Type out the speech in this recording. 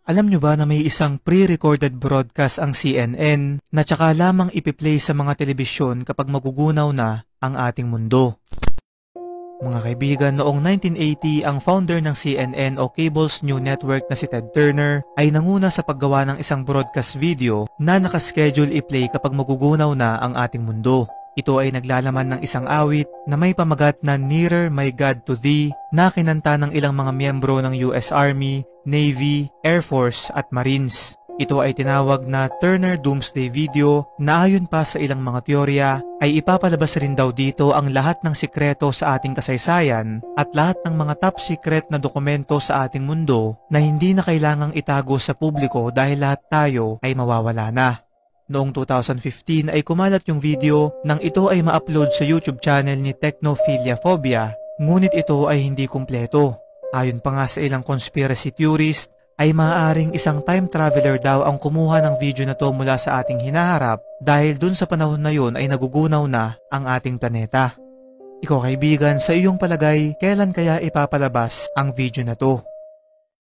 Alam nyo ba na may isang pre-recorded broadcast ang CNN na tsaka lamang ipiplay sa mga telebisyon kapag magugunaw na ang ating mundo? Mga kaibigan, noong 1980, ang founder ng CNN o Cable's New Network na si Ted Turner ay nanguna sa paggawa ng isang broadcast video na nakaschedule i-play kapag magugunaw na ang ating mundo. Ito ay naglalaman ng isang awit na may pamagat na Nearer My God to Thee na kinanta ng ilang mga miyembro ng US Army, Navy, Air Force at Marines. Ito ay tinawag na Turner Doomsday Video na ayon pa sa ilang mga teorya ay ipapalabas rin daw dito ang lahat ng sikreto sa ating kasaysayan at lahat ng mga top secret na dokumento sa ating mundo na hindi na kailangang itago sa publiko dahil lahat tayo ay mawawala na. Noong 2015 ay kumalat yung video nang ito ay ma-upload sa YouTube channel ni Technophilia Phobia, ngunit ito ay hindi kumpleto. Ayon pa nga sa ilang conspiracy theorist, ay maaaring isang time traveler daw ang kumuha ng video na to mula sa ating hinaharap dahil dun sa panahon na yun ay nagugunaw na ang ating planeta. Ikaw kaibigan, sa iyong palagay, kailan kaya ipapalabas ang video na to?